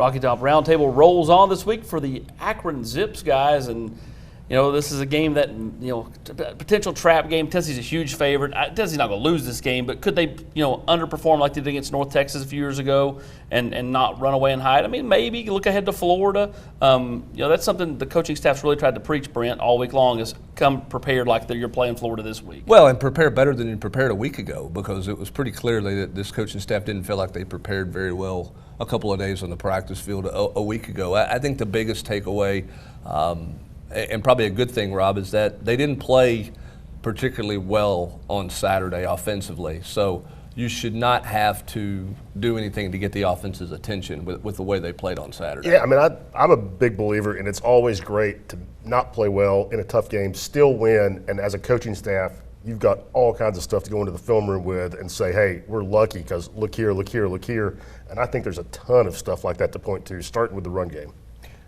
Rocky Top Roundtable rolls on this week for the Akron Zips guys, and this is a game that potential trap game. Tennessee's a huge favorite. Tennessee's not going to lose this game, but could they underperform like they did against North Texas a few years ago and not run away and hide? I mean, maybe look ahead to Florida. That's something the coaching staff's really tried to preach, Brent, all week long, is come prepared like you're playing Florida this week. Well, and prepare better than you prepared a week ago, because it was pretty clearly that this coaching staff didn't feel like they prepared very well a couple of days on the practice field a week ago. I think the biggest takeaway, and probably a good thing, Rob, is that they didn't play particularly well on Saturday offensively. So you should not have to do anything to get the offense's attention with the way they played on Saturday. Yeah, I mean, I'm a big believer, and it's always great to not play well in a tough game, still win, and as a coaching staff, you've got all kinds of stuff to go into the film room with and say, hey, we're lucky because look here, look here, look here. And I think there's a ton of stuff like that to point to, starting with the run game.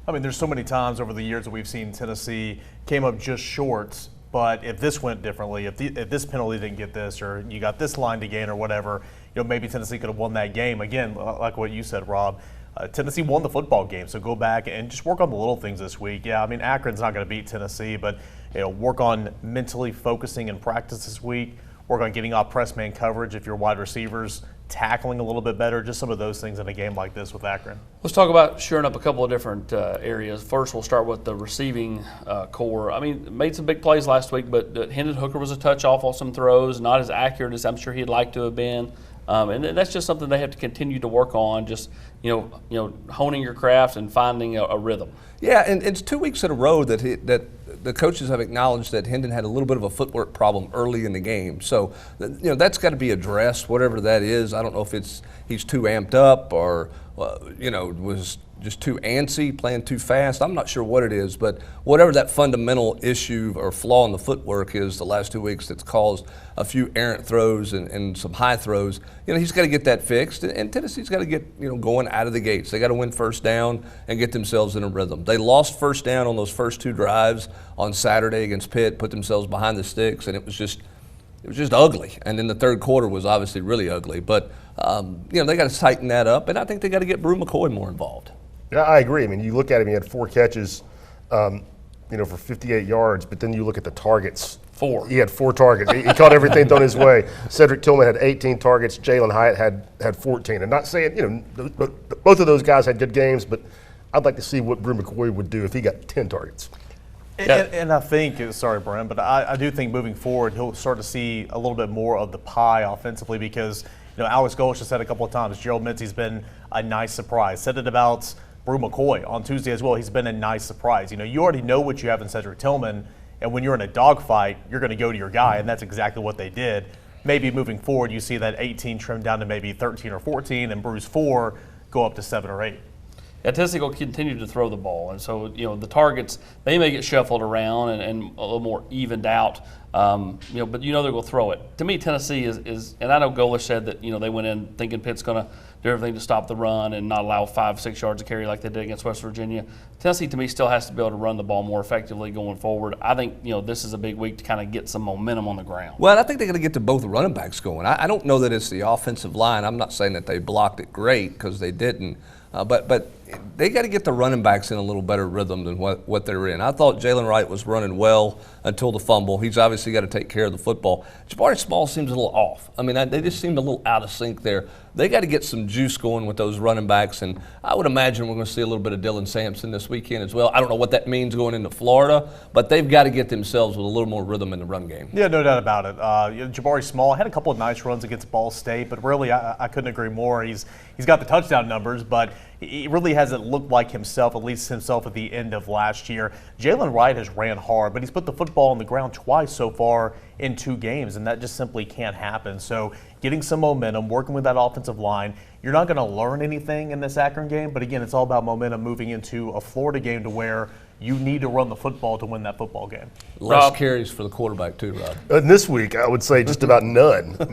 I mean, there's so many times over the years that we've seen Tennessee came up just short, but if this went differently, if this penalty didn't get this, or you got this line to gain or whatever, maybe Tennessee could have won that game. Again, like what you said, Rob, Tennessee won the football game, so go back and just work on the little things this week. Yeah, I mean, Akron's not going to beat Tennessee, but work on mentally focusing in practice this week, work on getting off press man coverage if your wide receivers tackling a little bit better, just some of those things in a game like this with Akron. Let's talk about shoring up a couple of different areas. First, we'll start with the receiving core. I mean, made some big plays last week, but Hendon Hooker was a touch off on some throws, not as accurate as I'm sure he'd like to have been. And that's just something they have to continue to work on, just honing your craft and finding a rhythm. Yeah, and it's 2 weeks in a row that the coaches have acknowledged that Hendon had a little bit of a footwork problem early in the game. So, that's got to be addressed, whatever that is. I don't know if he's too amped up or, was just too antsy, playing too fast. I'm not sure what it is, but whatever that fundamental issue or flaw in the footwork is the last 2 weeks that's caused a few errant throws and some high throws, he's got to get that fixed. And Tennessee's got to get, going out of the gates. They got to win first down and get themselves in a rhythm. They lost first down on those first two drives on Saturday against Pitt, put themselves behind the sticks, and it was just ugly. And then the third quarter was obviously really ugly. But, they got to tighten that up, and I think they got to get Brew McCoy more involved. Yeah, I agree. I mean, you look at him, he had 4 catches, for 58 yards, but then you look at the targets. 4. He had 4 targets. He caught everything thrown his way. Cedric Tillman had 18 targets. Jalen Hyatt had 14. And not saying, both of those guys had good games, but I'd like to see what Brew McCoy would do if he got 10 targets. And I think, sorry, Brent, but I do think moving forward, he'll start to see a little bit more of the pie offensively because, Alex Golesh has said a couple of times, Gerald Mincey's been a nice surprise. Said it about Brew McCoy on Tuesday as well. He's been a nice surprise. You already know what you have in Cedric Tillman, and when you're in a dogfight, you're going to go to your guy, and that's exactly what they did. Maybe moving forward, you see that 18 trimmed down to maybe 13 or 14, and Brew's 4 go up to 7 or 8. Yeah, Tennessee will continue to throw the ball, and so the targets, they may get shuffled around and a little more evened out, but they're going to throw it. To me, Tennessee is, and I know Golesh said that they went in thinking Pitt's going to do everything to stop the run and not allow 5-6 yards of carry like they did against West Virginia. Tennessee, to me, still has to be able to run the ball more effectively going forward. I think this is a big week to kind of get some momentum on the ground. Well, I think they're going to get to both running backs going. I don't know that it's the offensive line. I'm not saying that they blocked it great because they didn't. But they got to get the running backs in a little better rhythm than what they're in. I thought Jalen Wright was running well until the fumble. He's obviously got to take care of the football. Jabari Small seems a little off. I mean, they just seemed a little out of sync there. They got to get some juice going with those running backs, and I would imagine we're going to see a little bit of Dylan Sampson this weekend as well. I don't know what that means going into Florida, but they've got to get themselves with a little more rhythm in the run game. Yeah, no doubt about it. Jabari Small had a couple of nice runs against Ball State, but really I couldn't agree more. He's got the touchdown numbers, but he really hasn't looked like himself, at least himself at the end of last year. Jalen Wright has ran hard, but he's put the football on the ground twice so far in 2 games, and that just simply can't happen. So getting some momentum, working with that offensive line, you're not going to learn anything in this Akron game, but again, it's all about momentum moving into a Florida game to where you need to run the football to win that football game. Less carries for the quarterback too, Rob. And this week, I would say just about none. But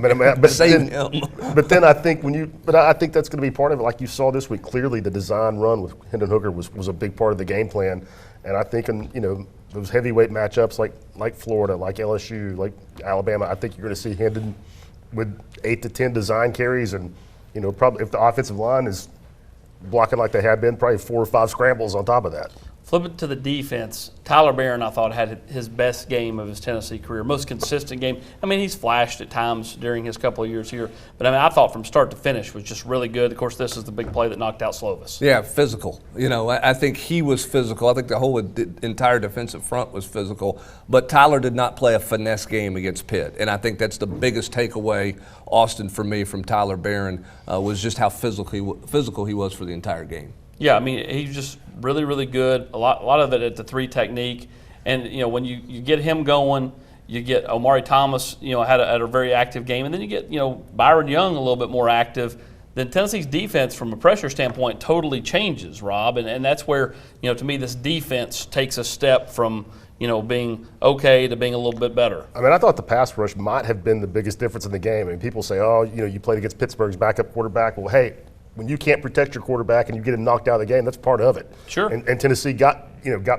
then I think I think that's going to be part of it. Like you saw this week, clearly the design run with Hendon Hooker was a big part of the game plan. And I think in those heavyweight matchups like Florida, like LSU, like Alabama, I think you're going to see Hendon with 8 to 10 design carries, and probably if the offensive line is blocking like they have been, probably 4 or 5 scrambles on top of that. Flip it to the defense. Tyler Barron, I thought, had his best game of his Tennessee career, most consistent game. I mean, he's flashed at times during his couple of years here, but I mean, I thought from start to finish was just really good. Of course, this is the big play that knocked out Slovis. Yeah, physical. I think he was physical. I think the whole entire defensive front was physical, but Tyler did not play a finesse game against Pitt, and I think that's the biggest takeaway, Austin, for me from Tyler Barron was just how physical he was for the entire game. Yeah, I mean, he's just really, really good. A lot of it at the 3 technique. And, when you get him going, you get Omari Thomas, had a very active game. And then you get, Byron Young a little bit more active. Then Tennessee's defense from a pressure standpoint totally changes, Rob. And that's where, to me, this defense takes a step from, being okay to being a little bit better. I mean, I thought the pass rush might have been the biggest difference in the game. I mean, people say, oh, you played against Pittsburgh's backup quarterback. Well, hey, when you can't protect your quarterback and you get him knocked out of the game, that's part of it. Sure. And Tennessee got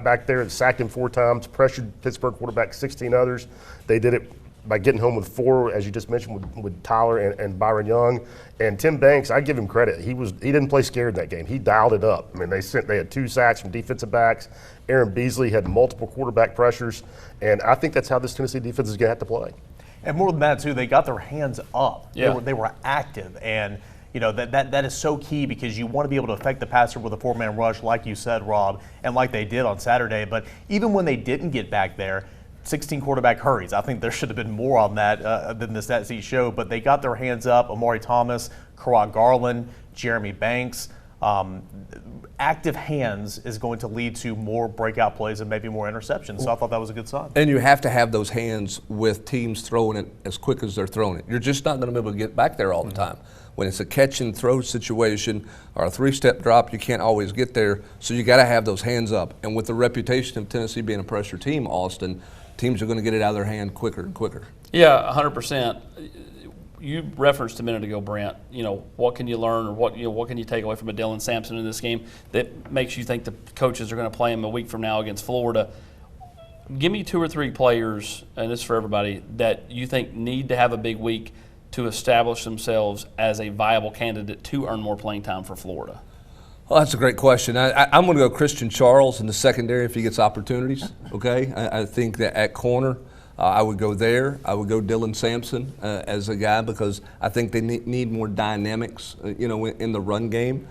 back there and sacked him 4 times, pressured Pittsburgh quarterback 16 others. They did it by getting home with 4, as you just mentioned, with Tyler and Byron Young. And Tim Banks, I give him credit. He didn't play scared in that game. He dialed it up. I mean, they had 2 sacks from defensive backs. Aaron Beasley had multiple quarterback pressures. And I think that's how this Tennessee defense is going to have to play. And more than that, too, they got their hands up. Yeah. They were active. And that is so key because you want to be able to affect the passer with a 4-man rush, like you said, Rob, and like they did on Saturday. But even when they didn't get back there, 16 quarterback hurries. I think there should have been more on that than the stat sheet showed. But they got their hands up. Omari Thomas, Karat Garland, Jeremy Banks. Active hands is going to lead to more breakout plays and maybe more interceptions. So I thought that was a good sign. And you have to have those hands with teams throwing it as quick as they're throwing it. You're just not going to be able to get back there all the time. When it's a catch and throw situation or a 3-step drop, you can't always get there. So you got to have those hands up. And with the reputation of Tennessee being a pressure team, Austin, teams are going to get it out of their hand quicker and quicker. Yeah, 100%. You referenced a minute ago, Brent, what can you learn or what can you take away from a Dylan Sampson in this game that makes you think the coaches are going to play him a week from now against Florida? Give me 2 or 3 players, and this is for everybody, that you think need to have a big week to establish themselves as a viable candidate to earn more playing time for Florida. Well, that's a great question. I'm going to go Christian Charles in the secondary if he gets opportunities, okay? I think that at corner, I would go there. I would go Dylan Sampson as a guy because I think they need more dynamics, in the run game.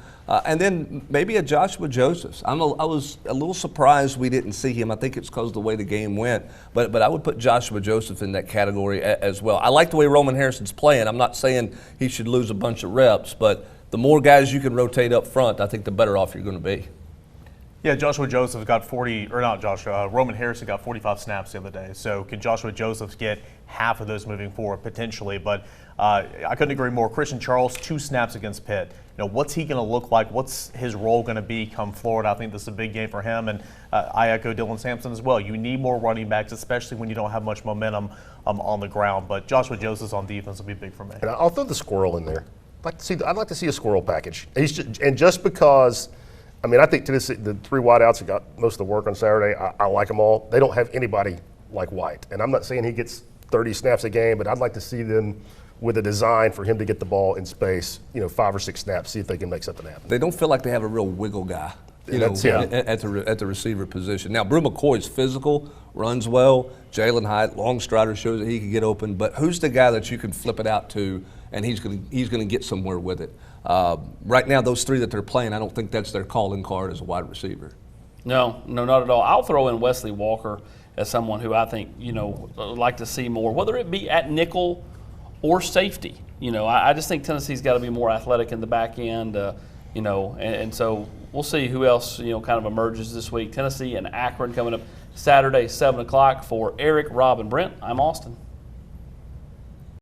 And then maybe a Joshua Josephs. I was a little surprised we didn't see him. I think it's because of the way the game went. But I would put Joshua Joseph in that category as well. I like the way Roman Harrison's playing. I'm not saying he should lose a bunch of reps, but the more guys you can rotate up front, I think the better off you're going to be. Yeah, Roman Harrison got 45 snaps the other day. So can Joshua Joseph get half of those moving forward potentially? But I couldn't agree more. Christian Charles, 2 snaps against Pitt. What's he going to look like? What's his role going to be come Florida? I think this is a big game for him. And I echo Dylan Sampson as well. You need more running backs, especially when you don't have much momentum on the ground. But Joshua Joseph's on defense will be big for me. And I'll throw the squirrel in there. I'd like to see a squirrel package. And just because, I mean, I think Tennessee, the 3 wideouts that got most of the work on Saturday, I like them all. They don't have anybody like White. And I'm not saying he gets 30 snaps a game, but I'd like to see them with a design for him to get the ball in space, 5 or 6 snaps, see if they can make something happen. They don't feel like they have a real wiggle guy. At the receiver position. Now, Brew McCoy's physical, runs well. Jalen Hyatt, long strider, shows that he can get open. But who's the guy that you can flip it out to, and he's going to get somewhere with it? Right now, those 3 that they're playing, I don't think that's their calling card as a wide receiver. No, not at all. I'll throw in Wesley Walker as someone who I think would like to see more, whether it be at nickel or safety. I just think Tennessee's got to be more athletic in the back end. And so we'll see who else, kind of emerges this week. Tennessee and Akron coming up Saturday, 7 o'clock. For Eric, Rob, and Brent, I'm Austin.